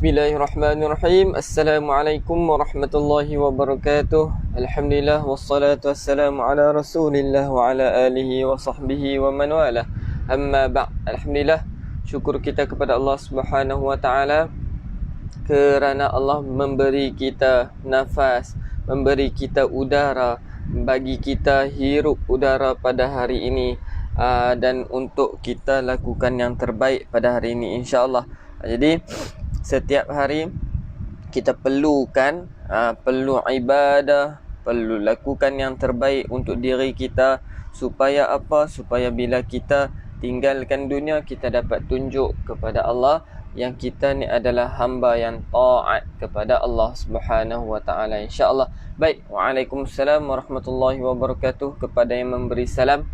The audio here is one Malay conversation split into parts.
Bismillahirrahmanirrahim. Assalamualaikum warahmatullahi wabarakatuh. Alhamdulillah wassalatu wassalamu ala Rasulillah wa ala alihi wa sahbihi wa man wala. Amma ba'd. Alhamdulillah, syukur kita kepada Allah Subhanahu wa taala kerana Allah memberi kita nafas, memberi kita udara, bagi kita hirup udara pada hari ini, dan untuk kita lakukan yang terbaik pada hari ini insya-Allah. Jadi setiap hari kita perlu ibadah, perlu lakukan yang terbaik untuk diri kita, supaya apa? Supaya bila kita tinggalkan dunia, kita dapat tunjuk kepada Allah yang kita ni adalah hamba yang taat kepada Allah Subhanahu wa taala insya-Allah. Baik, Waalaikumsalam warahmatullahi wabarakatuh. Kepada yang memberi salam,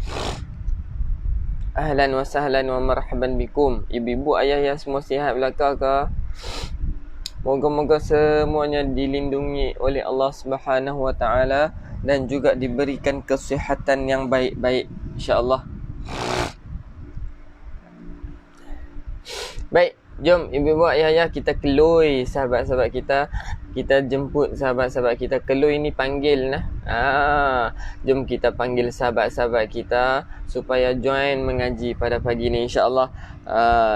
ahlan wa sahlan wa marhaban bikum. Ibu-ibu, ayah yang semua sihat belaka ke? Moga-moga semuanya dilindungi oleh Allah Subhanahu wa taala dan juga diberikan kesihatan yang baik-baik insya-Allah. Baik, jom ibu-ibu, ayah-ayah, kita keloi sahabat-sahabat kita. Kita jemput sahabat-sahabat kita. Keloi ni panggil nah. Jom kita panggil sahabat-sahabat kita supaya join mengaji pada pagi ni insya-Allah.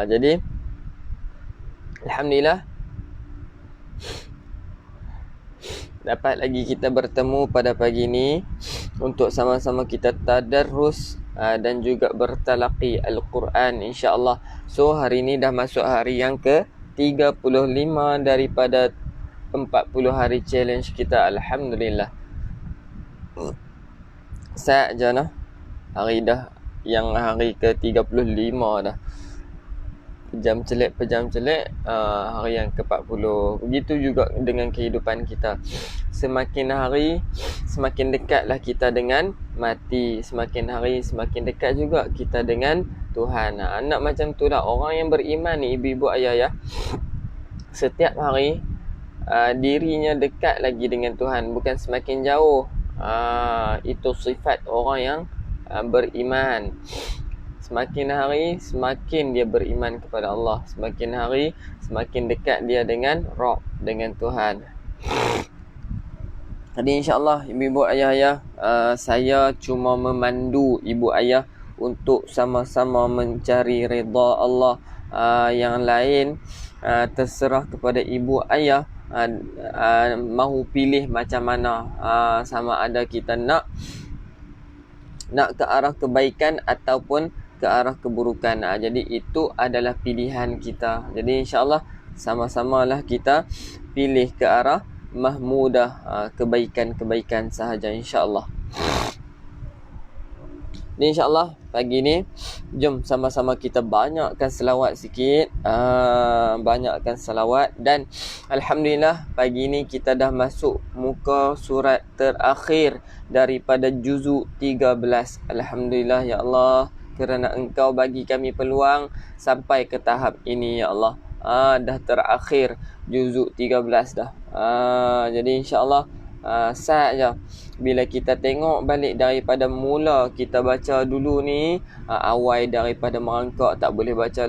Jadi alhamdulillah dapat lagi kita bertemu pada pagi ni untuk sama-sama kita tadarrus dan juga bertalaqi Al-Quran insya-Allah. So hari ni dah masuk hari yang ke-35 daripada 40 hari challenge kita. Alhamdulillah. Saja nah. Hari dah yang hari ke-35 dah. Pejam celik hari yang ke-40. Begitu juga dengan kehidupan kita. Semakin hari semakin dekatlah kita dengan mati. Semakin hari semakin dekat juga kita dengan Tuhan. Anak macam tu lah orang yang beriman ni, ibu-ibu, ayah ya. Setiap hari dirinya dekat lagi dengan Tuhan, bukan semakin jauh. Itu sifat orang yang beriman. Semakin hari semakin dia beriman kepada Allah. Semakin hari semakin dekat dia dengan Rabb, dengan Tuhan. Jadi insya-Allah ibu-ibu, ayah-ayah, saya cuma memandu ibu ayah untuk sama-sama mencari redha Allah. Yang lain terserah kepada ibu ayah mahu pilih macam mana, sama ada kita nak ke arah kebaikan ataupun ke arah keburukan. Jadi itu adalah pilihan kita. Jadi insya-Allah sama-samalah kita pilih ke arah mahmudah, kebaikan-kebaikan sahaja insya-Allah. Ni insya-Allah pagi ni jom sama-sama kita banyakkan selawat sikit. Banyakkan selawat. Dan alhamdulillah pagi ni kita dah masuk muka surat terakhir daripada juzuk 13. Alhamdulillah ya Allah, kerana Engkau bagi kami peluang sampai ke tahap ini ya Allah. Dah terakhir juzuk 13 dah. Jadi insya-Allah saja bila kita tengok balik daripada mula kita baca dulu ni, awal daripada merangkak tak boleh baca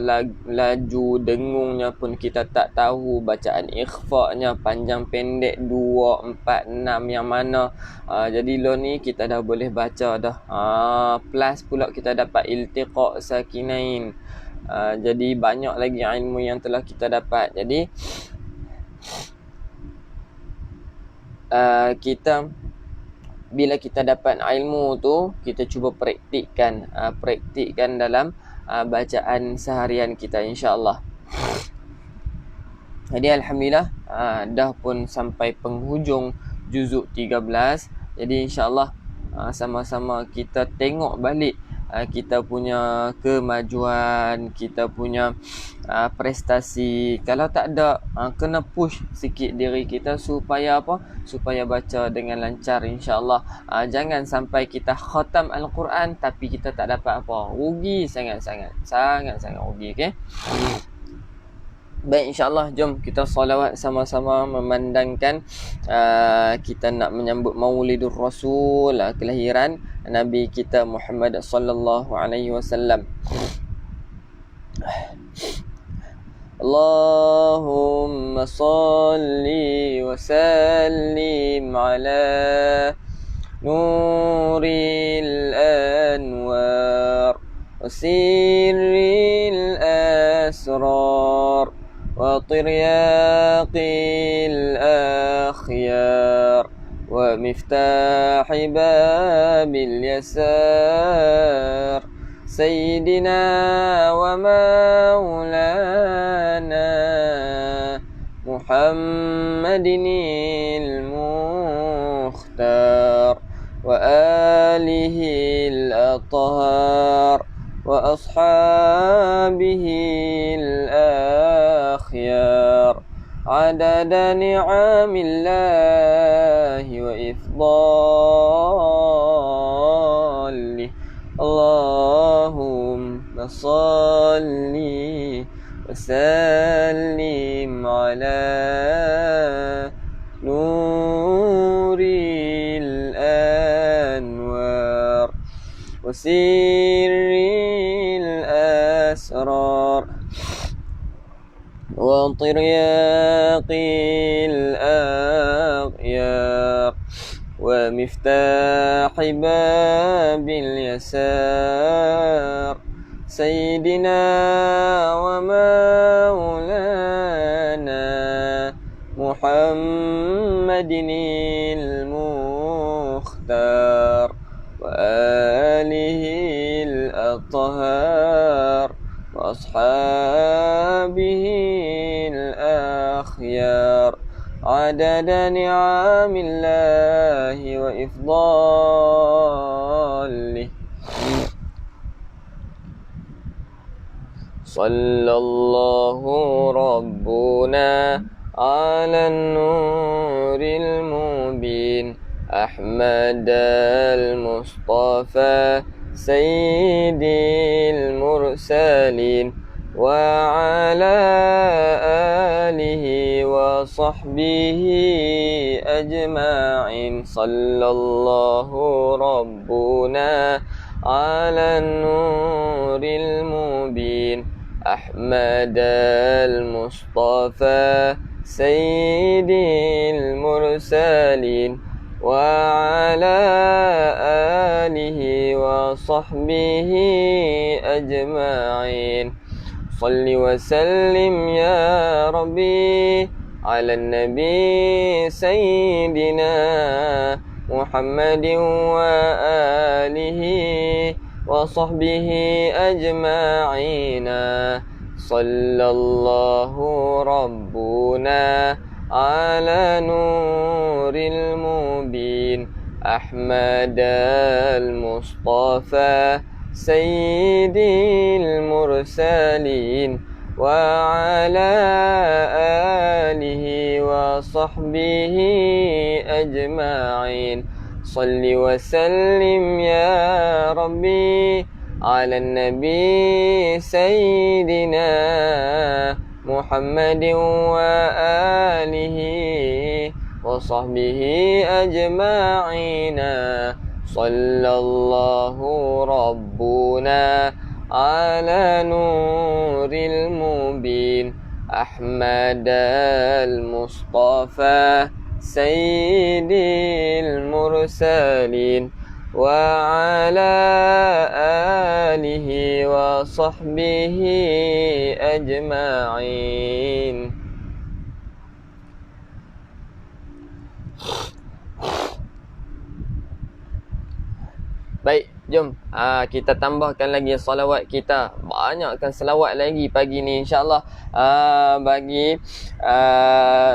laju, dengungnya pun kita tak tahu, bacaan ikhfa'nya panjang pendek 2, 4, 6 yang mana. Jadi lo ni kita dah boleh baca dah. Plus pula kita dapat iltiqa' sakinain. Jadi banyak lagi ilmu yang telah kita dapat. Jadi kita bila kita dapat ilmu tu, kita cuba praktikkan dalam bacaan seharian kita insya-Allah. Jadi alhamdulillah dah pun sampai penghujung juzuk 13. Jadi insya-Allah sama-sama kita tengok balik kita punya kemajuan, kita punya prestasi. Kalau tak ada, kena push sikit diri kita supaya apa? Supaya baca dengan lancar insya-Allah. Jangan sampai kita khatam Al-Quran tapi kita tak dapat apa. Rugi sangat-sangat rugi, okey? Baik, insya-Allah jom kita salawat sama-sama memandangkan kita nak menyambut Maulidur Rasul, kelahiran Nabi kita Muhammad sallallahu alaihi wasallam. اللهم صل وسلم على نور الأنوار وسر الأسرار وطرياق الأخيار ومفتاح باب اليسار سيدنا ومولانا محمد المختار وآله الأطهار وأصحابه الأخيار عدد نعم الله وإفضاله اللهم صل وسلم على نور الأنوار وسر الأسرار وطرياق الأغيار ومفتاح باب اليسار سيدنا ومولانا محمد المختار وآله الأطهار وأصحابه الأخيار عدد نعم الله وإفضاله صلى الله ربنا على النور المبين أحمد المصطفى سيد المرسلين وعلى آله وصحبه أجمعين صلى الله ربنا على النور المبين أحمد المصطفى سيد المرسلين وعلى آله وصحبه أجمعين صل وسلم يا ربي على النبي سيدنا محمد وآله وصحبه أجمعين صلى الله ربنا على نور المبين أحمد المصطفى سيد المرسلين وعلى آله وصحبه أجمعين صل وسلم يا ربي على النبي سيدنا محمد وآله وصحبه أجمعين صلى الله ربنا على نور المبين أحمد المصطفى سيد المرسلين وعلى آله وصحبه أجمعين. Baik, jom kita tambahkan lagi salawat kita. Banyakkan salawat lagi pagi ni insya-Allah.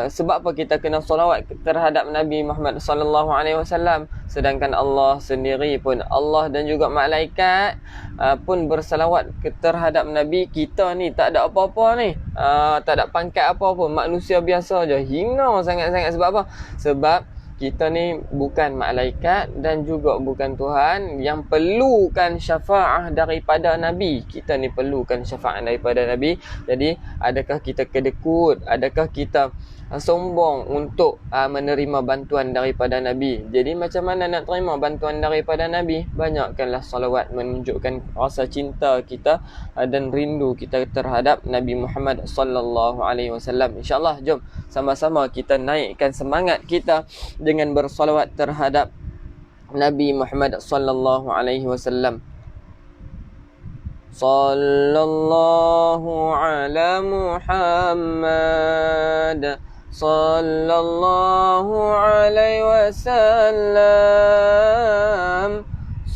Sebab apa kita kena salawat terhadap Nabi Muhammad sallallahu alaihi wasallam, sedangkan Allah sendiri pun, Allah dan juga malaikat pun bersalawat terhadap Nabi. Kita ni tak ada apa-apa ni, tak ada pangkat apa-apa, manusia biasa je, hina sangat-sangat. Sebab apa? Sebab kita ni bukan malaikat dan juga bukan Tuhan yang perlukan syafaat daripada Nabi. Kita ni perlukan syafaat daripada Nabi. Jadi adakah kita kedekut? Adakah kita sombong untuk menerima bantuan daripada Nabi? Jadi macam mana nak terima bantuan daripada Nabi? Banyakkanlah salawat, menunjukkan rasa cinta kita dan rindu kita terhadap Nabi Muhammad sallallahu alaihi wasallam. InsyaAllah jom sama-sama kita naikkan semangat kita dengan bersalawat terhadap Nabi Muhammad sallallahu alaihi wasallam. Sallallahu ala Muhammad sallallahu alaihi wasallam.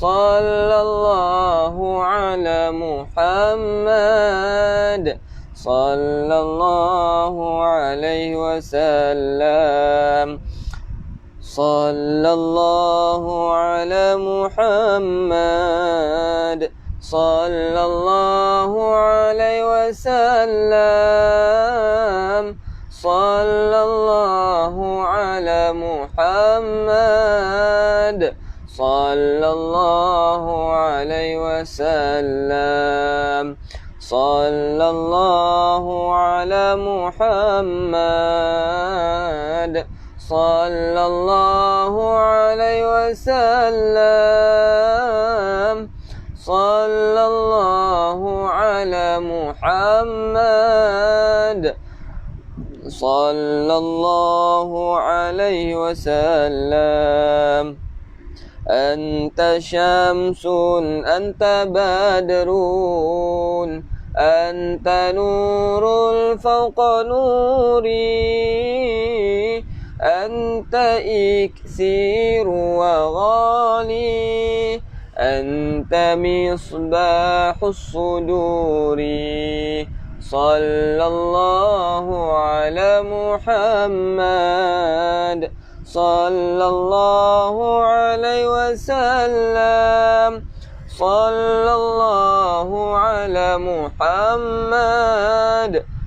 Sallallahu ala Muhammad sallallahu alaihi wasallam. Sallallahu ala Muhammad sallallahu alaihi wasallam. Sallallahu ala Muhammad sallallahu alaihi wasallam. Sallallahu ala Muhammad sallallahu alaihi wasallam. Sallallahu ala Muhammad sallallahu alaihi wasallam. Anta syamsun, anta badrun, anta nurul fawqa nuri, anta iksiru wa ghali, anta misbahus suduri. Sallallahu ala Muhammad sallallahu alaihi wasallam. Sallallahu ala Muhammad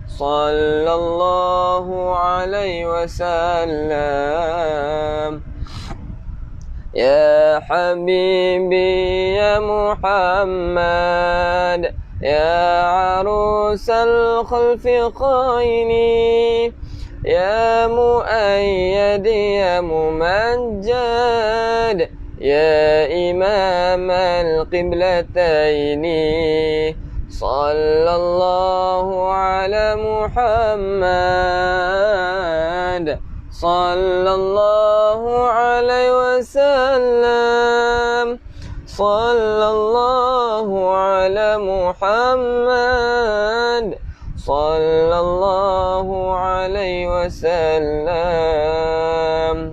sallallahu alaihi wasallam. Ya Habibi ya Muhammad, ya arusal khalfi khayni, ya muayyad ya mumajjad, ya imam al-qiblataini. Sallallahu ala Muhammad sallallahu alaihi wasallam. Sallallahu ala Muhammad sallallahu alaihi wasallam.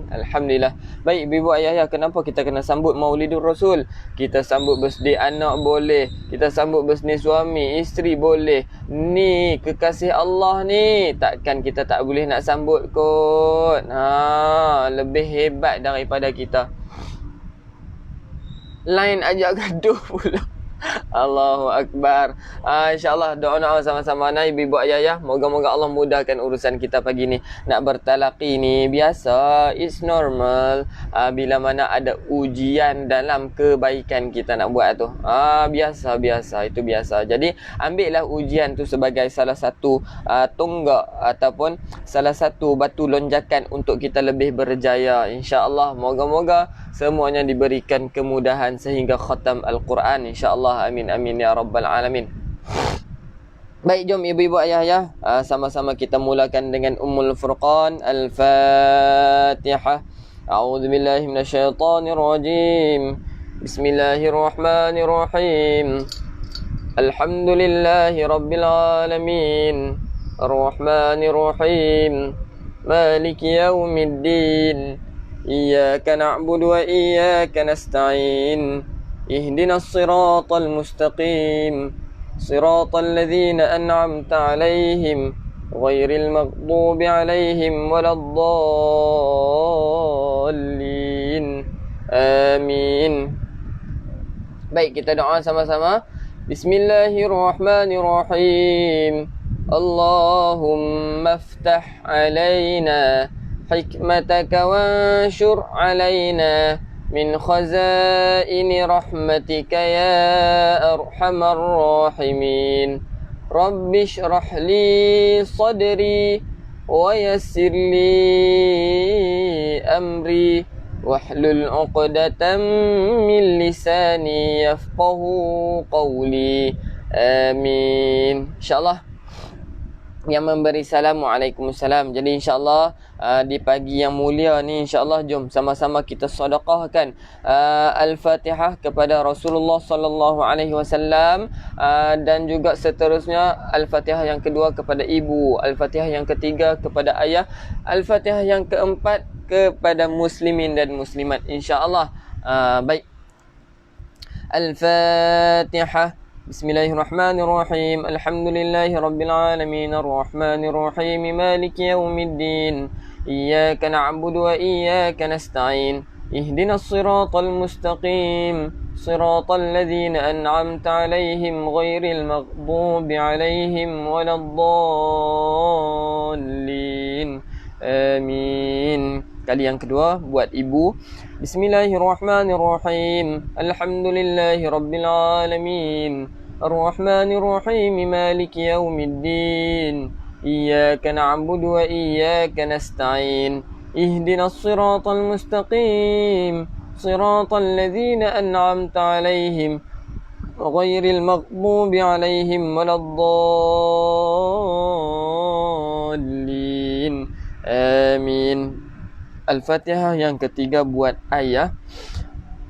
Alhamdulillah. Baik ibu ayah, kenapa kita kena sambut Maulidur Rasul? Kita sambut birthday anak boleh, kita sambut birthday suami, isteri boleh. Ni kekasih Allah ni, takkan kita tak boleh nak sambut kot. Lebih hebat daripada kita. Lain ajak gaduh pula. Allahu Akbar. InsyaAllah doa-doa sama-sama na ibu ayah. Moga-moga Allah mudahkan urusan kita pagi ni. Nak bertalaqi ni biasa, it's normal. Bila mana ada ujian dalam kebaikan kita nak buat tu, biasa, itu biasa. Jadi ambillah ujian tu sebagai salah satu tonggak ataupun salah satu batu lonjakan untuk kita lebih berjaya. InsyaAllah moga-moga semuanya diberikan kemudahan sehingga khatam Al-Quran, insyaAllah. Amin amin ya rabbal alamin. Baik, jom ibu-ibu ayah, sama-sama kita mulakan dengan Ummul Furqan. Al-Fatihah. A'udzu billahi minasyaitonir rajim. Bismillahirrahmanirrahim. Alhamdulillahi rabbil alamin. Ar-Rahmanir Rahim. Maliki yaumiddin. Iyyaka na'budu wa iyyaka nasta'in. اهدنا الصراط المستقيم صراط الذين أنعمت عليهم غير المغضوب عليهم ولا الضالين آمين. Baik, kita doa sama-sama. Bismillahirrahmanirrahim. Allahumma aftah alaina حكمتك وانشر علينا من خزائن رحمتك يا أرحم الراحمين رب اشرح لي صدري ويسر لي أمري واحلل عقدة من لساني يفقه قولي آمين. InsyaAllah yang memberi salam, Waalaikumsalam. Jadi insyaAllah di pagi yang mulia ni, insyaAllah jom sama-sama kita sedekahkan Al-Fatihah kepada Rasulullah sallallahu alaihi wasallam, dan juga seterusnya Al-Fatihah yang kedua kepada ibu, Al-Fatihah yang ketiga kepada ayah, Al-Fatihah yang keempat kepada muslimin dan muslimat, insyaAllah. Baik. Al-Fatihah. Bismillahirrahmanirrahim. Alhamdulillahi rabbil alamin, arrahmanir rahim, maliki yaumiddin. Iyyaka na'budu wa iyyaka nasta'in. Ihdinas siratal mustaqim, siratal ladzina an'amta 'alaihim ghairil maghdubi 'alaihim waladdallin. Amin. Kali yang kedua buat ibu. Bismillahirrahmanirrahim. Alhamdulillahi rabbil alamin. Ar-Rahmanir Rahim. Maliki yaumiddin. Iyyaka na'budu wa iyyaka nasta'in. Ihdinas siratal mustaqim. Siratal ladzina an'amta 'alaihim ghairil maghdubi 'alaihim waladdallin. Amin. Al-Fatihah yang ketiga buat ayah.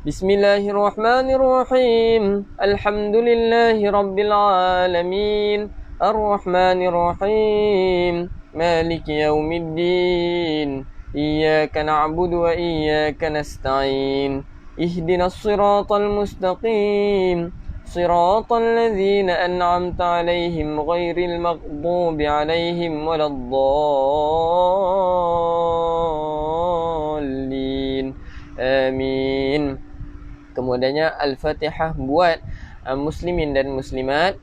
Bismillahirrahmanirrahim. Alhamdulillahi rabbil alamin. Ar-Rahmanir Rahim. Maliki yaumiddin. Iyyaka na'budu wa iyyaka nasta'in. Ihdinas siratal mustaqim. Siratal ladzina an'amta 'alaihim ghairil maghdubi 'alaihim waladdallin. Amin. Kemudiannya Al-Fatihah buat muslimin dan muslimat.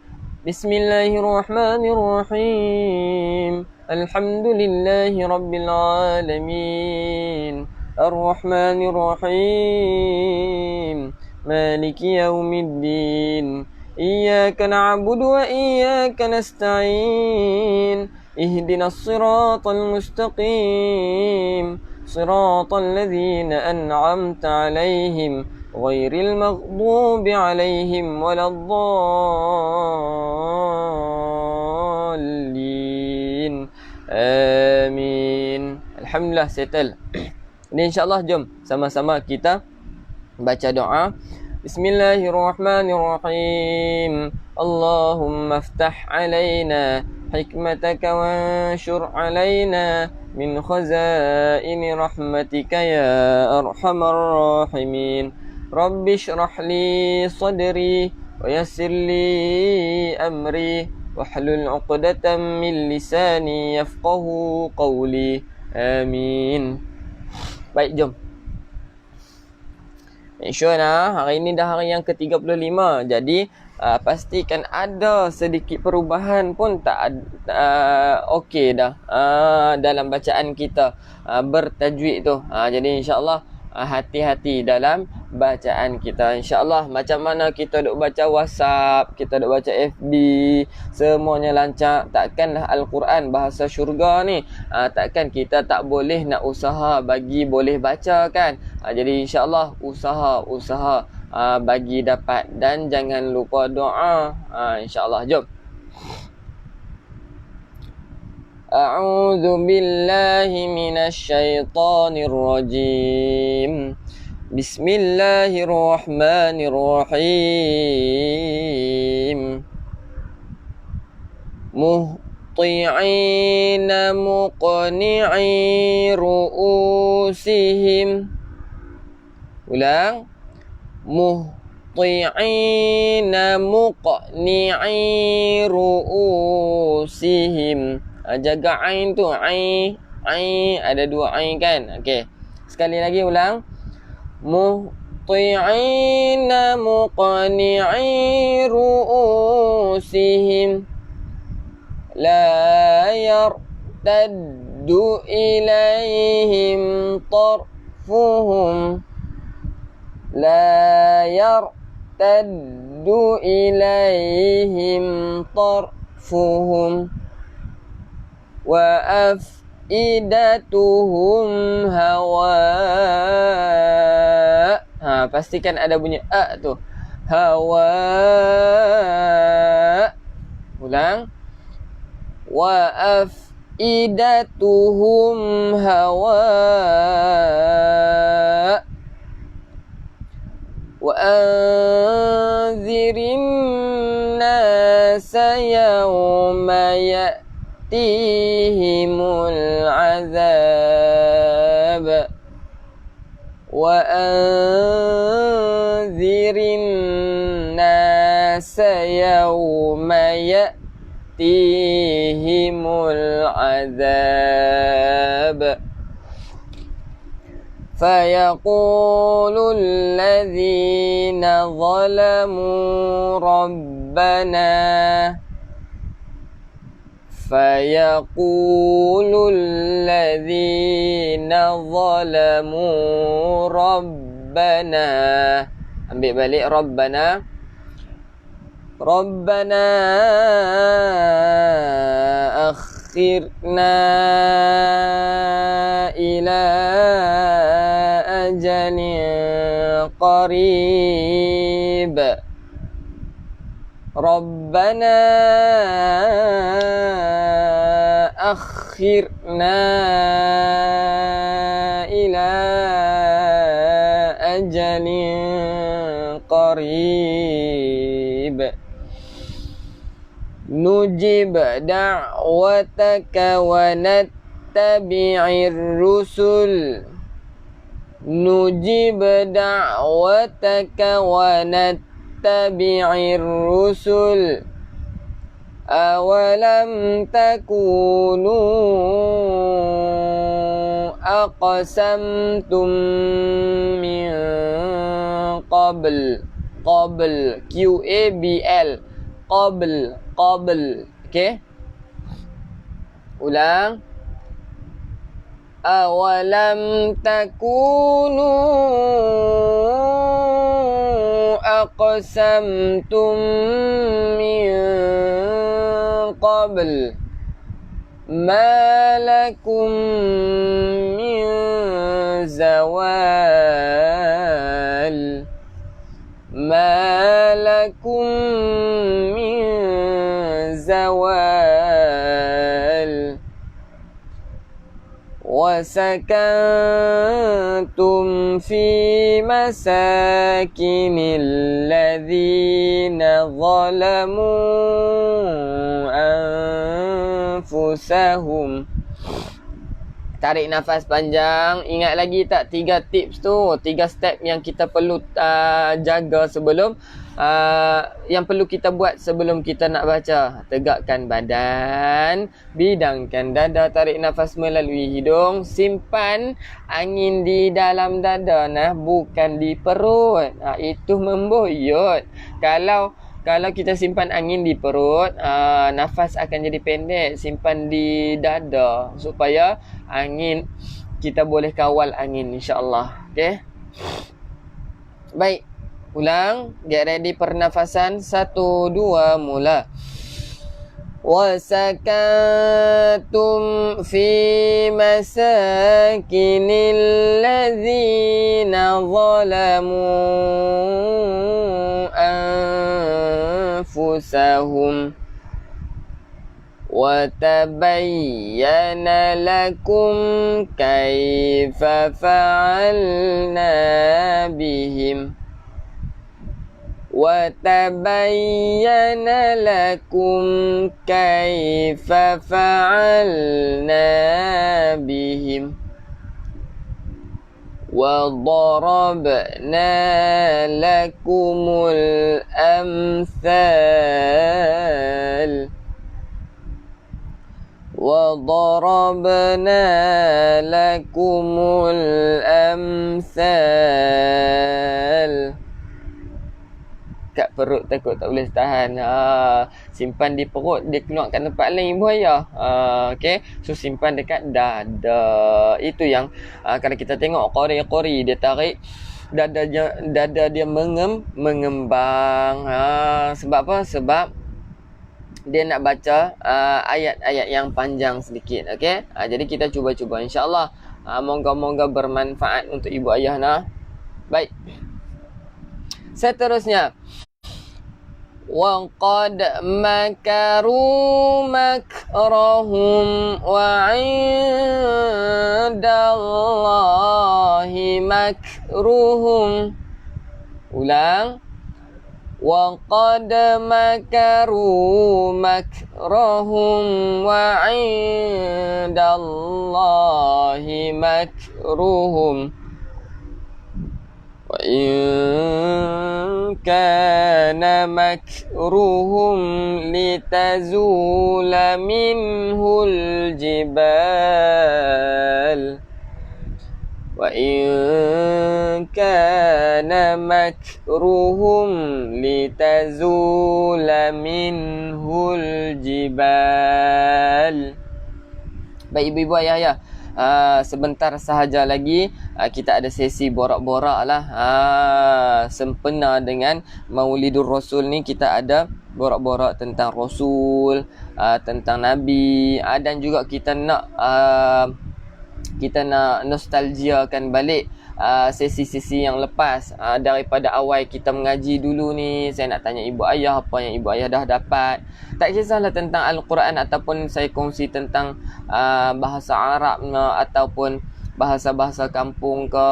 Bismillahirrahmanirrahim. Alhamdulillahi rabbil alamin. Ar-Rahmanir Rahim. Maliki yaumiddin. Iyyaka na'budu wa iyyaka nasta'in. Ihdinas siratal mustaqim. Siratal ladzina an'amta 'alaihim ghairil maghdubi 'alaihim waladdallin. Amin. Alhamdulillah settle. Ini insyaAllah jom sama-sama kita baca doa. Bismillahirrahmanirrahim. Allahumma aftah alaina hikmataka wanshur alaina min khazaini rahmatika ya arhamar rahimin. Rabbi shrah li sadri wa yassir li amri wahlul 'uqdatam min lisani yafqahu qawli. Amin. Baik, jom. Make sure hari ini dah hari yang ke-35. Jadi pastikan ada sedikit perubahan pun tak okey dah dalam bacaan kita bertajwid tu. Jadi insya-Allah hati-hati dalam bacaan kita, insya-Allah. Macam mana kita duk baca WhatsApp, kita duk baca FB, semuanya lancar. Takkanlah Al-Quran bahasa syurga ni, takkan kita tak boleh nak usaha bagi boleh baca kan. Jadi insya-Allah usaha bagi dapat, dan jangan lupa doa, insya-Allah. Jom. A'udzu billahi minasy syaithanir rajim. Bismillahirrahmanirrahim. Muhti'ina muqni'i ru'usihim. Ulang. Muhti'ina muqni'i ru'usihim. Jaga ain tu, ain ada dua ain kan. Okey. Sekali lagi ulang. Muhti'ina muqni'i ru'usihim la إليهم طرفهم لا يرتد إليهم طرفهم وأفئدتهم هواء. Pastikan ada bunyi a tu. Hawa. Ulang. وأفئدتهم هواء وأنذر الناس يوم يأتيهم العذاب وأنذر الناس يوم يأتيهم العذاب فيقول الذين ظلموا ربنا ambil balik Rabbana akhirna ila ajalin qarib Rabbana akhirna ila ajalin qarib nujib da'wataka wa nattabi'ir rusul nujib da'wataka wa nattabi'ir rusul awalam takunu aqsamtum min qabl QABL qabl okey ulang awalam takunu aqsamtum min qabl ma lakum min zawal ما لكم من زوال وسكنتم في مساكن الذين ظلموا أنفسهم. Tarik nafas panjang. Ingat lagi tak 3 tips tu, 3 step yang kita perlu jaga sebelum yang perlu kita buat sebelum kita nak baca. Tegakkan badan, bidangkan dada, tarik nafas melalui hidung, simpan angin di dalam dada bukan di perut. Itu membuyut. Kalau kita simpan angin di perut, nafas akan jadi pendek. Simpan di dada supaya angin, kita boleh kawal angin, insya-Allah. Okey. Baik. Ulang. Get ready pernafasan. 1, 2, mula. وَسَكَنْتُمْ فِي مَسَاكِنِ الَّذِينَ ظَلَمُوا أَنفُسَهُمْ وَتَبَيَّنَ لَكُمْ كَيْفَ فَعَلْنَا بِهِمْ وَتَبَيَّنَ لَكُمْ كَيْفَ فَعَلْنَا بِهِمْ وَضَرَبْنَا لَكُمُ الْأَمْثَالَ وَضَرَبْنَا لَكُمُ الْأَمْثَالَ kat perut takut tak boleh tahan. Simpan di perut, dia keluar kat tempat lain ibu ayah. Okey, so simpan dekat dada. Itu yang kalau kita tengok qori dia tarik dada dia mengembang. Sebab apa? Sebab dia nak baca ayat-ayat yang panjang sedikit. Okey, jadi kita cuba-cuba insya-Allah. Moga-moga bermanfaat untuk ibu ayah nah. Baik. Seterusnya, wa qad makaru makrahum wa 'indallahi makruhum. Ulang. Wa qad makaru makrahum wa 'indallahi makruhum. Wa in kana makruhum litazula minhul jibal. Wa in kana makruhum litazula minhul jibal. Baik ibu-ibu ayah-ayah, sebentar sahaja lagi kita ada sesi borak-borak lah. Sempena dengan Maulidur Rasul ni, kita ada borak-borak tentang Rasul, tentang Nabi, dan juga kita nak nostalgiakan balik sesi-sesi yang lepas. Daripada awal kita mengaji dulu ni, saya nak tanya ibu ayah apa yang ibu ayah dah dapat. Tak kisahlah tentang Al-Quran, ataupun saya kongsi tentang bahasa Arab ataupun bahasa-bahasa kampung ke,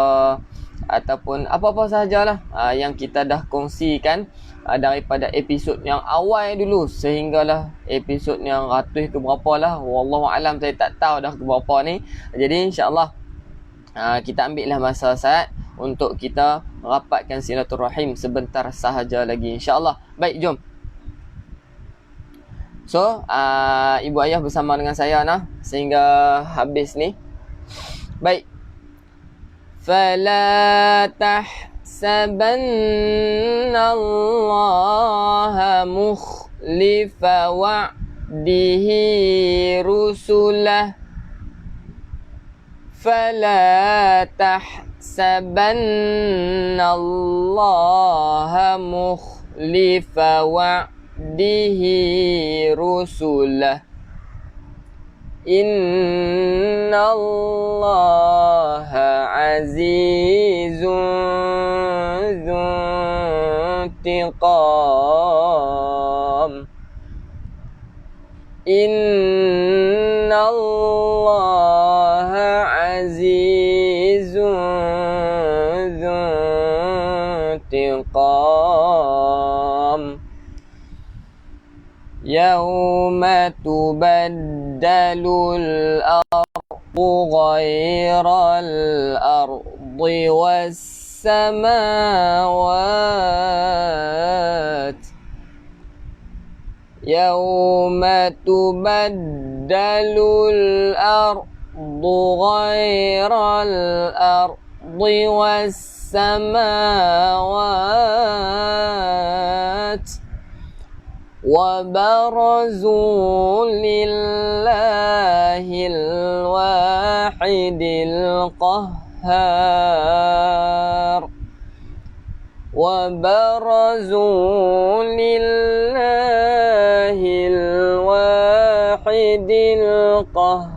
ataupun apa-apa sahajalah yang kita dah kongsikan daripada episod yang awal dulu sehinggalah episod yang ratus ke berapa lah, wallahualam, saya tak tahu dah ke berapa ni. Jadi insya-Allah kita ambil lah masa saat untuk kita rapatkan silaturahim sebentar sahaja lagi insya-Allah. Baik, jom. So ibu ayah bersama dengan saya nah sehingga habis ni. Baik. Fala tahsabanna Allah mukhlifa wa'dihi rusulah. Fala tahsabanna Allah mukhlifa wa'dihi rusulah. Inna Allaha azizun dzuntiqam. Inna Allaha azizun dzuntiqam. Yawma tubaddalul ardu ghairal ardi was samawat. Yawma tubaddalul ardu ghairal ardi was samawat. وبرزوا لله الواحد القهار. وبرزوا لله الواحد القهار.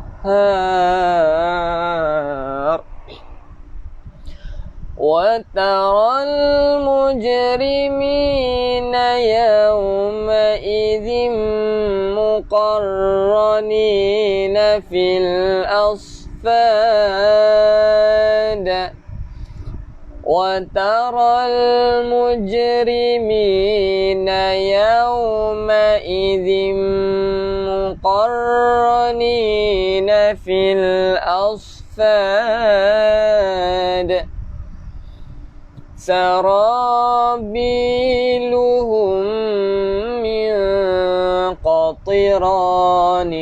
وترى المجرمين يومئذ مقرنين في الأصفاد. وترى المجرمين يومئذ مقرنين في الأصفاد. سرابيلهم من قطران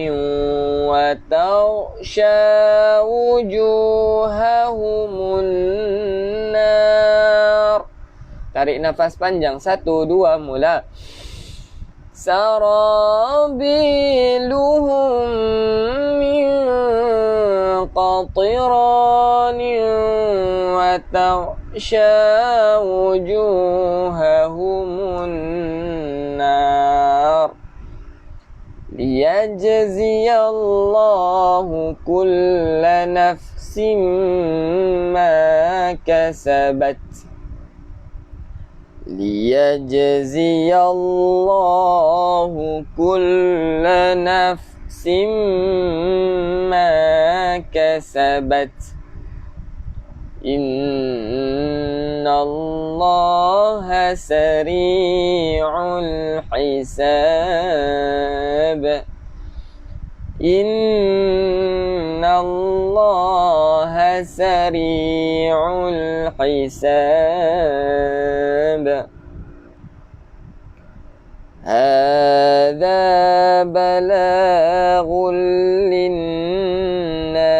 وتغشى وجوههم النار. Tarik nafas panjang. 1, 2, mula. Sarabiluhum min qatiranin wa taghsha wujuhahumun nar. Liyajziyallahu kulla nafsin ma kasabat. Liyajziyallahu kulla nafsin ma kasabat. Innallaha sari'ul hisab. Innallaha sari'ul hisab. Hadza balaghul linnas.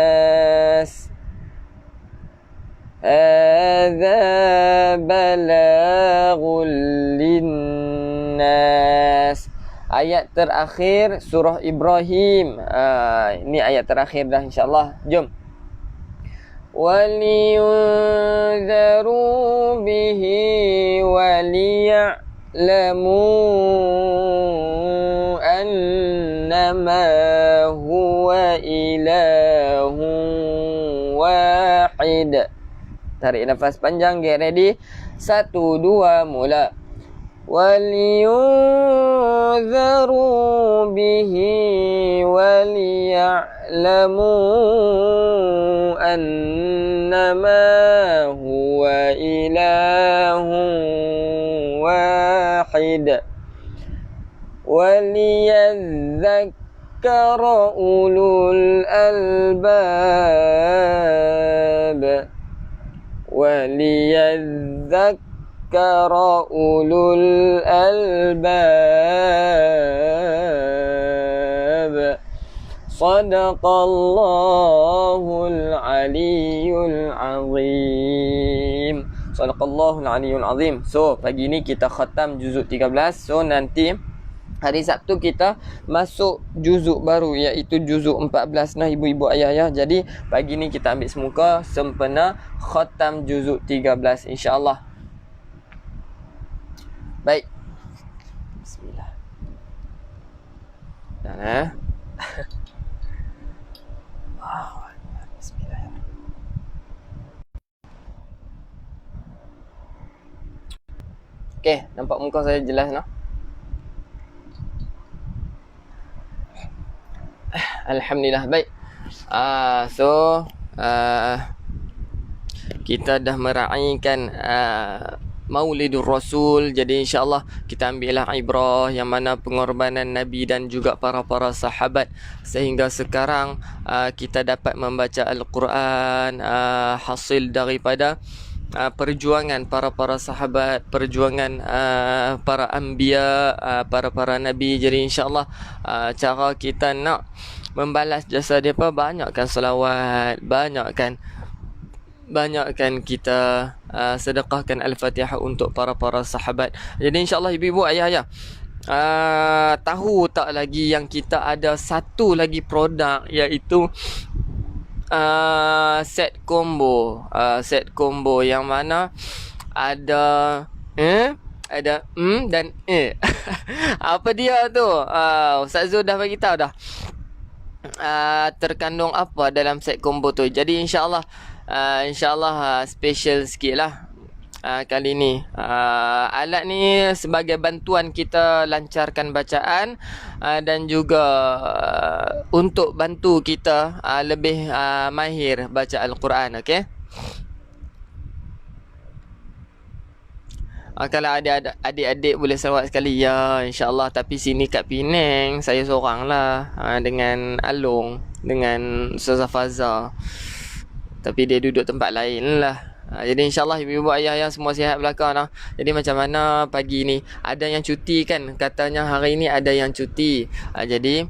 Hadza balaghul linnas. Ayat terakhir surah Ibrahim. Ini ayat terakhir dah insya-Allah. Jom. Waliyunzaru bihi waliya'lamu annama huwa ilahun wahid. Tarik nafas panjang, get ready. 1, 2, mula. وَلِيُنذَرُوا بِهِ وَلِيَعْلَمُوا أَنَّمَا هُوَ إِلَهٌ وَاحِدٌ وَلِيَذَّكَّرَ أُولُو الْأَلْبَابِ وَلِيَذَّكَّرَ ulul albab. Sadaqallahul aliyyul azim. Sadaqallahul aliyyul azim. So, pagi ni kita khatam juzuk 13. So, nanti hari Sabtu kita masuk juzuk baru, iaitu juzuk 14 nah ibu-ibu ayah. Jadi, pagi ni kita ambil semuka sempena khatam juzuk 13 insya-Allah. Baik. Bismillah. Dan Bismillah. Okey, nampak muka saya jelas no? Alhamdulillah. Baik. Kita dah meraihkan Maulidur Rasul. Jadi insya-Allah kita ambillah ibrah yang mana pengorbanan Nabi dan juga para sahabat sehingga sekarang kita dapat membaca Al-Quran, hasil daripada perjuangan para sahabat, perjuangan para anbiya, para nabi. Jadi insya-Allah cara kita nak membalas jasa depa, banyakkan selawat, banyakkan kita sedekahkan Al-Fatihah untuk para sahabat. Jadi insya-Allah ibu-ibu ayah-ayah, tahu tak lagi yang kita ada satu lagi produk, iaitu set combo. Set combo yang mana ada dan apa dia tu? Ustaz Zul dah bagi tahu dah. Terkandung apa dalam set combo tu. Jadi insya-Allah special sikit lah kali ni. Alat ni sebagai bantuan kita lancarkan bacaan dan juga untuk bantu kita lebih mahir baca Al-Quran. Okay? Kalau ada adik-adik boleh selawat sekali ya, insya-Allah. Tapi sini kat Penang saya seorang lah dengan Along, dengan Ustazah Faza. Tapi dia duduk tempat lain lah. Jadi insyaAllah ibu-ibu ayah semua sihat belakang lah. Jadi macam mana pagi ni, ada yang cuti kan? Katanya hari ni ada yang cuti. Jadi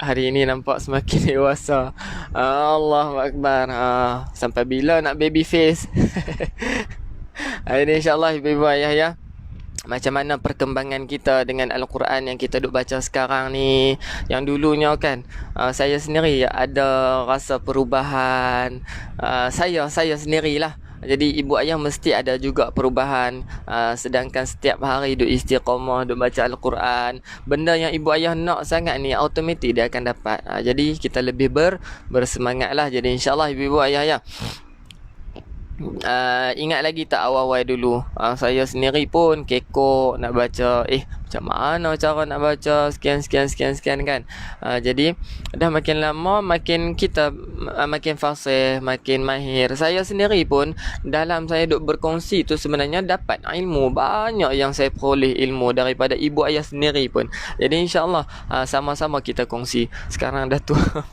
Hari ini nampak semakin dewasa. Allahu Akbar. Sampai bila nak baby face? Hari ni insyaAllah ibu-ibu ayah ya, macam mana perkembangan kita dengan Al-Quran yang kita duk baca sekarang ni. Yang dulunya kan, saya sendiri ada rasa perubahan. Saya sendirilah. Jadi ibu ayah mesti ada juga perubahan. Sedangkan setiap hari duk istiqamah, duk baca Al-Quran, benda yang ibu ayah nak sangat ni automatik dia akan dapat. Jadi kita lebih bersemangat lah. Jadi insyaAllah ibu ayah ya, ingat lagi tak awal-awal dulu, saya sendiri pun kekok nak baca, macam mana cara nak baca sekian kan. Jadi dah makin lama makin kita makin fasih, makin mahir. Saya sendiri pun dalam saya duk berkongsi tu sebenarnya dapat ilmu banyak yang saya peroleh ilmu daripada ibu ayah sendiri pun. Jadi insyaAllah sama-sama kita kongsi. Sekarang dah tua.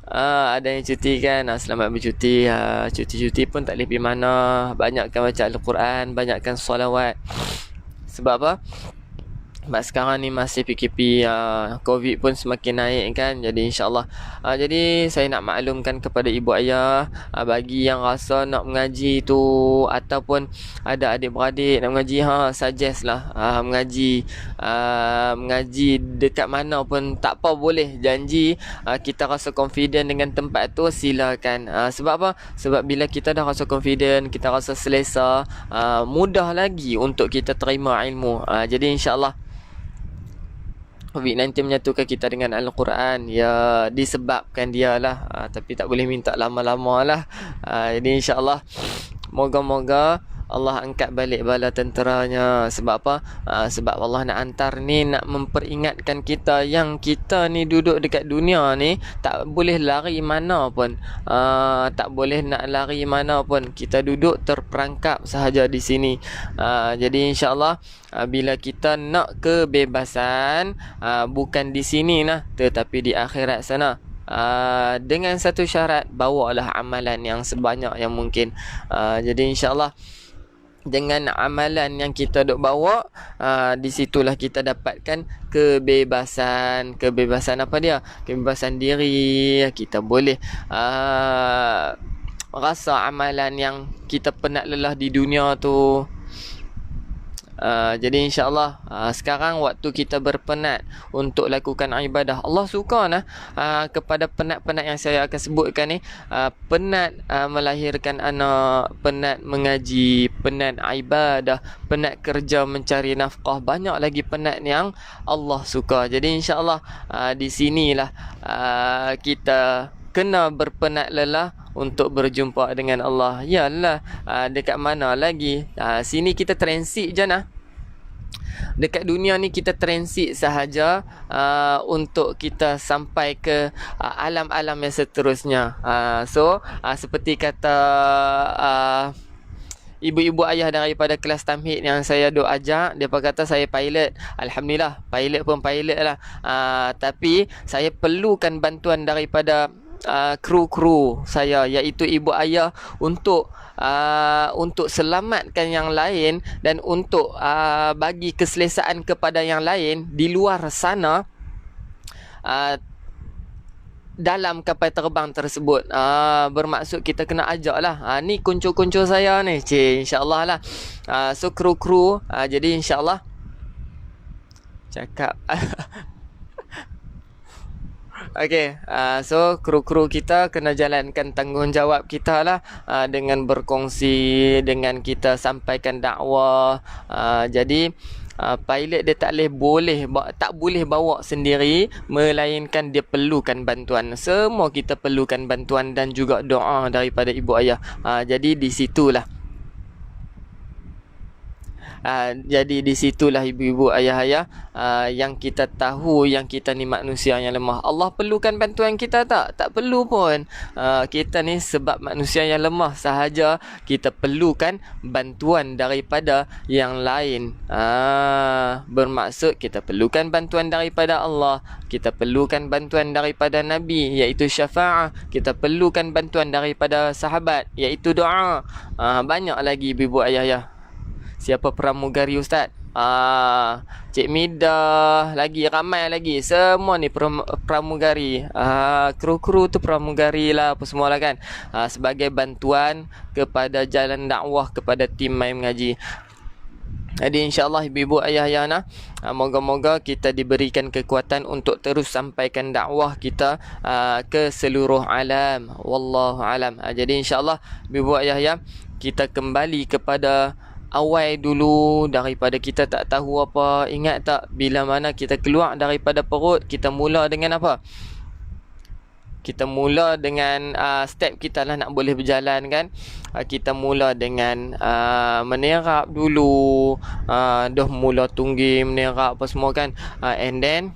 Ada yang cuti kan, selamat bercuti. Cuti-cuti pun tak boleh pergi mana. Banyakkan baca Al-Quran, banyakkan solawat. Sebab apa? Sebab sekarang ni masih PKP, COVID pun semakin naik kan. Jadi insyaAllah, jadi saya nak maklumkan kepada ibu ayah, bagi yang rasa nak mengaji tu, ataupun ada adik-beradik nak mengaji, suggest lah mengaji. Mengaji dekat mana pun tak apa, boleh janji. Kita rasa confident dengan tempat tu, silakan. Sebab apa? Sebab bila kita dah rasa confident, kita rasa selesa, mudah lagi untuk kita terima ilmu. Jadi insyaAllah COVID-19 menyatukan kita dengan Al-Quran. Ya, disebabkan dia lah, tapi tak boleh minta lama-lama lah. Jadi insyaAllah moga-moga Allah angkat balik bala tenteranya. Sebab apa? Sebab Allah nak hantar ni, nak memperingatkan kita yang kita ni duduk dekat dunia ni tak boleh lari mana pun. Tak boleh nak lari mana pun. Kita duduk terperangkap sahaja di sini. Jadi insyaAllah bila kita nak kebebasan, bukan di sini lah, tetapi di akhirat sana. Dengan satu syarat, bawalah amalan yang sebanyak yang mungkin. Jadi insyaAllah dengan amalan yang kita duk bawa, di situlah kita dapatkan kebebasan. Kebebasan apa dia? Kebebasan diri. Kita boleh rasa amalan yang kita penat lelah di dunia tu. Jadi insyaAllah sekarang waktu kita berpenat untuk lakukan ibadah, Allah suka kepada penat-penat yang saya akan sebutkan ni. Penat melahirkan anak, penat mengaji, penat ibadah, penat kerja mencari nafkah, banyak lagi penat yang Allah suka. Jadi insyaAllah di sinilah kita kena berpenat lelah untuk berjumpa dengan Allah. Yalah, dekat mana lagi? Sini kita transit je nah. Dekat dunia ni kita transit sahaja untuk kita sampai ke alam-alam yang seterusnya. So seperti kata ibu-ibu ayah daripada kelas tamhid yang saya duk ajak, dia kata saya pilot. Alhamdulillah, pilot pun pilot lah. Tapi saya perlukan bantuan daripada kru-kru saya, iaitu ibu ayah, untuk selamatkan yang lain dan untuk bagi keselesaan kepada yang lain di luar sana, dalam kapal terbang tersebut. Bermaksud kita kena ajak lah. Ni kuncu-kuncu saya ni, insyaAllah lah. So kru-kru, jadi insyaAllah cakap Okay, so kru-kru kita kena jalankan tanggungjawab kita lah, dengan berkongsi, dengan kita sampaikan dakwah. Jadi pilot dia tak boleh bawa sendiri, melainkan dia perlukan bantuan. Semua kita perlukan bantuan dan juga doa daripada ibu ayah. Jadi di situlah jadi di situlah ibu-ibu ayah-ayah, yang kita tahu yang kita ni manusia yang lemah. Allah perlukan bantuan kita tak? Tak perlu pun. Kita ni sebab manusia yang lemah sahaja, kita perlukan bantuan daripada yang lain. Bermaksud kita perlukan bantuan daripada Allah, kita perlukan bantuan daripada Nabi, iaitu syafa'ah, kita perlukan bantuan daripada sahabat, iaitu doa. Banyak lagi ibu-ibu ayah-ayah. Siapa pramugari ustaz? Cik Midah, lagi ramai lagi. Semua ni pramugari. Kru-kru tu pramugari lah apa semua lah kan. Sebagai bantuan kepada jalan dakwah kepada tim Mai Mengaji. Jadi insyaAllah ibu-ibu ayah-ayah nak, moga-moga kita diberikan kekuatan untuk terus sampaikan dakwah kita ke seluruh alam. Wallahu alam. Jadi insyaAllah ibu-ibu ayah-ayah, kita kembali kepada awal dulu daripada kita tak tahu apa. Ingat tak bila mana kita keluar daripada perut, kita mula dengan apa? Kita mula dengan step kita lah nak boleh berjalan kan. Kita mula dengan menerap dulu, dah mula tunggi menerap apa semua kan. And then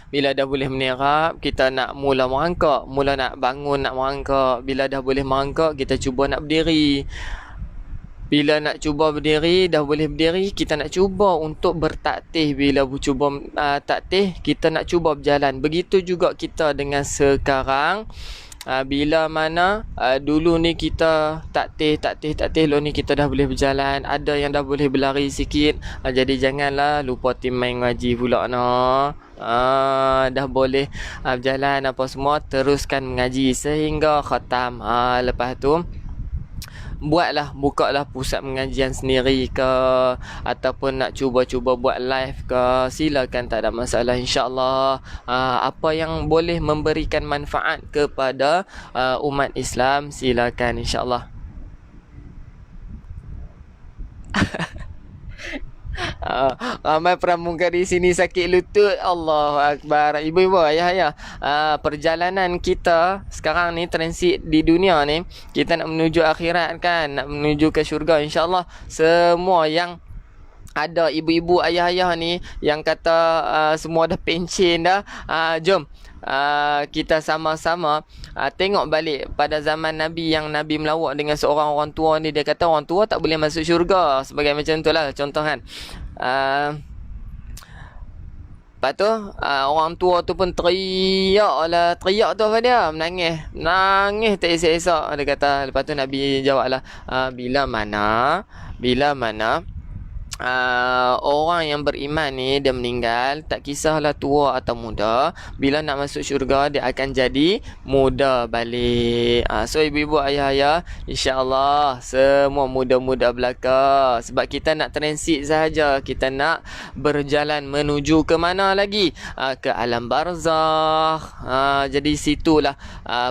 bila dah boleh menerap, kita nak mula merangkak, mula nak bangun, nak merangkak. Bila dah boleh merangkak, kita cuba nak berdiri. Bila nak cuba berdiri, dah boleh berdiri, kita nak cuba untuk bertaktih. Bila cuba taktih, kita nak cuba berjalan. Begitu juga kita dengan sekarang. Bila mana dulu ni kita taktih, lo ni kita dah boleh berjalan. Ada yang dah boleh berlari sikit. Jadi janganlah lupa tim Mai Mengaji pula no. Dah boleh berjalan apa semua, teruskan mengaji sehingga khatam. Lepas tu bukalah pusat pengajian sendiri ke, ataupun nak cuba-cuba buat live ke, silakan, tak ada masalah insya-Allah. Apa yang boleh memberikan manfaat kepada umat Islam, silakan insya-Allah. Ramai pramugari sini sakit lutut. Allahu Akbar. Ibu-ibu, ayah-ayah, perjalanan kita sekarang ni, transit di dunia ni, kita nak menuju akhirat kan, nak menuju ke syurga insya-Allah. Semua yang ada ibu-ibu ayah-ayah ni yang kata semua dah pencen dah, jom kita sama-sama tengok balik pada zaman Nabi, yang Nabi melawak dengan seorang orang tua ni. Dia kata orang tua tak boleh masuk syurga, sebagai macam tu lah contoh kan. Lepas tu orang tua tu pun teriak tu apa dia, menangis tak esak-esak. Dia kata, lepas tu Nabi jawab lah, bila mana orang yang beriman ni dia meninggal, tak kisahlah tua atau muda, bila nak masuk syurga dia akan jadi muda balik. So ibu-ibu ayah-ayah, insya-Allah semua muda-muda belaka, sebab kita nak transit sahaja, kita nak berjalan menuju ke mana lagi, ke alam barzakh. Jadi situlah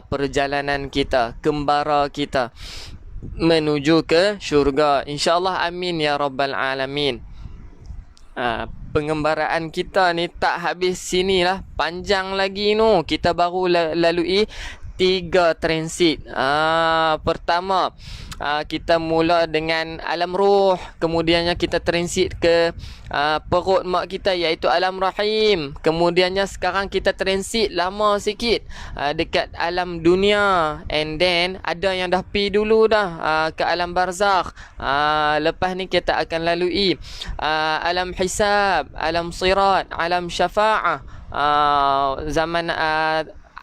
perjalanan kita, kembara kita menuju ke syurga insya-Allah. Amin ya rabbal alamin. Pengembaraan kita ni tak habis sinilah, panjang lagi no. Kita baru lalui 3 transit. Pertama, kita mula dengan alam ruh, kemudiannya kita transit ke perut mak kita, iaitu alam rahim. Kemudiannya sekarang kita transit lama sikit dekat alam dunia, and then ada yang dah pi dulu dah ke alam barzakh. Lepas ni kita akan lalui alam hisab, alam sirat, alam syafa'ah, zaman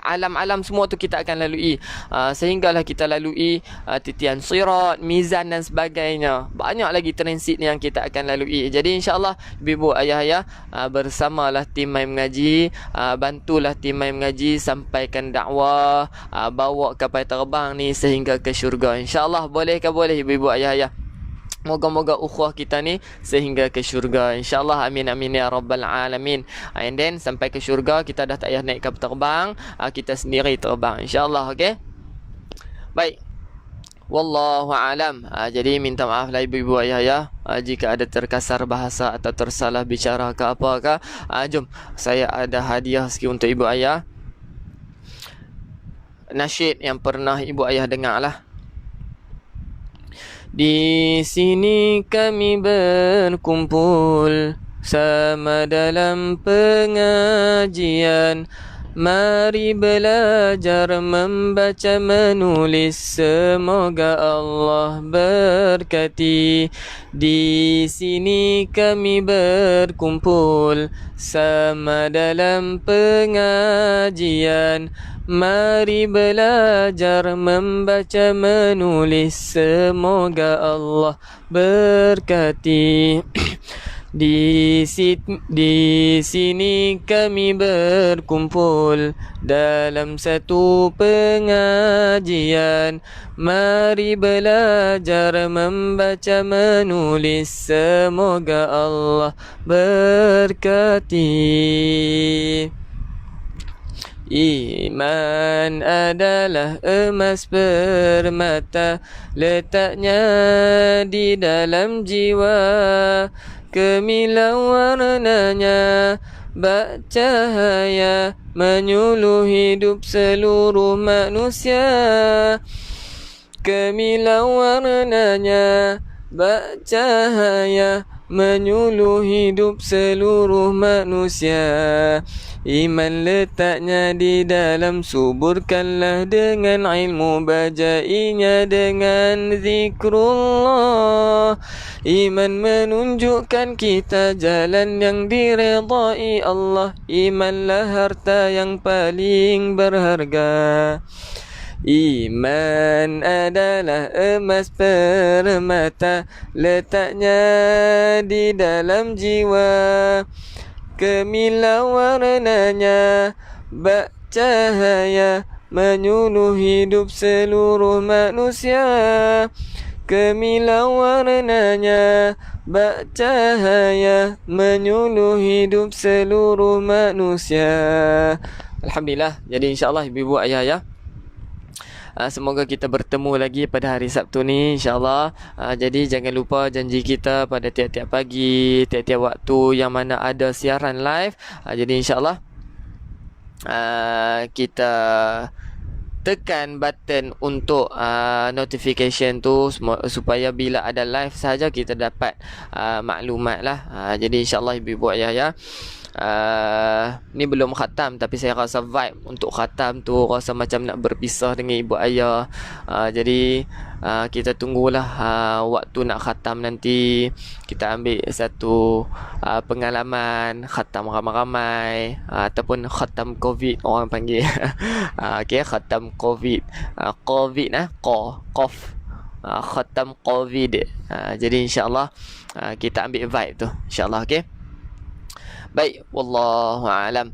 alam-alam semua tu kita akan lalui, sehinggalah kita lalui titian sirat, mizan dan sebagainya. Banyak lagi transit yang kita akan lalui. Jadi insya-Allah ibu ayah-ayah, bersamalah tim Mai Mengaji, bantulah tim Mai Mengaji sampaikan dakwah, bawa kapal terbang ni sehingga ke syurga insya-Allah. Boleh ke boleh ibu ayah-ayah? Moga-moga ukhuwah kita ni sehingga ke syurga insya-Allah. Amin amin ya rabbal alamin. And then sampai ke syurga kita dah tak payah naik kapal terbang, kita sendiri terbang insya-Allah. Okey. Baik. Wallahu alam. Jadi minta maaf lah ibu-ibu ayah-ayah jika ada terkasar bahasa atau tersalah bicara ke apakah. Jom, saya ada hadiah sikit untuk ibu ayah. Nasyid yang pernah ibu ayah dengar lah. Di sini kami berkumpul sama dalam pengajian, Mari belajar membaca menulis, semoga Allah berkati. Di sini kami berkumpul sama dalam pengajian. Mari belajar membaca menulis, semoga Allah berkati. Di sini kami berkumpul dalam satu pengajian. Mari belajar membaca menulis, semoga Allah berkati. Iman adalah emas permata, letaknya di dalam jiwa. Kemilau warnanya bak cahaya, menyuluh hidup seluruh manusia. Kemilau warnanya bak cahaya, menyuluh hidup seluruh manusia. Iman letaknya di dalam, suburkanlah dengan ilmu, bajainya dengan zikrullah. Iman menunjukkan kita jalan yang diredai Allah. Imanlah harta yang paling berharga. Iman adalah emas permata, letaknya di dalam jiwa. Kemilau warnanya bak cahaya, menyuluh hidup seluruh manusia. Kemilau warnanya bak cahaya, menyuluh hidup seluruh manusia. Alhamdulillah. Jadi insyaAllah ibu-ibu ayah-ayah, semoga kita bertemu lagi pada hari Sabtu ni, insyaAllah. Jadi jangan lupa janji kita pada tiap-tiap pagi, tiap-tiap waktu yang mana ada siaran live. Jadi insyaAllah kita tekan button untuk notification tu supaya bila ada live saja kita dapat maklumat lah. Jadi insyaAllah ibu-ibu ayah-ayah, ni belum khatam, tapi saya rasa vibe untuk khatam tu rasa macam nak berpisah dengan ibu ayah. Jadi kita tunggulah waktu nak khatam nanti. Kita ambil satu pengalaman khatam ramai-ramai, ataupun khatam COVID orang panggil. Okay, khatam COVID. COVID Qaf. Khatam COVID. Jadi insyaAllah kita ambil vibe tu, insyaAllah. Okay, baik, wallahu a'lam.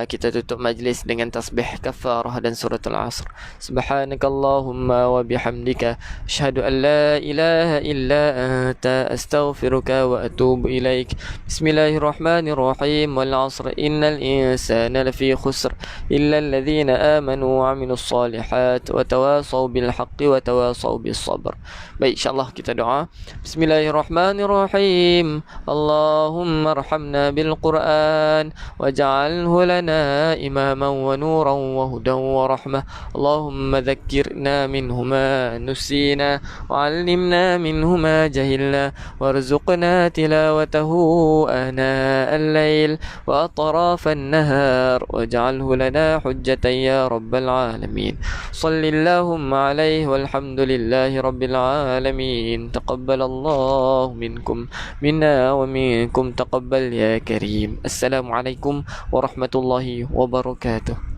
Kita tutup majlis dengan tasbih kafarah dan suratul asr. Subhanakallahumma wa bihamdika, asyhadu an la ilaha illa anta, astaghfiruka wa atubu ilaik. Bismillahirrahmanirrahim. Wal asr, innal insana lafi khusr illa alladhina amanu wa amilus solihat wa tawasaw bil haqqi wa tawasaw bis sabr. Baik, insyaAllah kita doa. Bismillahirrahmanirrahim. Allahumma arhamna bil Qur'an waj'alhu لنا إماما ونورا وهدى ورحمة. اللهم ذكرنا منه ما نسينا وعلمنا منه ما جهلنا وارزقنا تلاوته آناء الليل وأطراف النهار واجعله لنا حجة يا رب العالمين. صل اللهم عليه والحمد لله رب العالمين. تقبل الله منكم منا ومنكم تقبل يا كريم. السلام عليكم ورحمة الله wabarakatuh.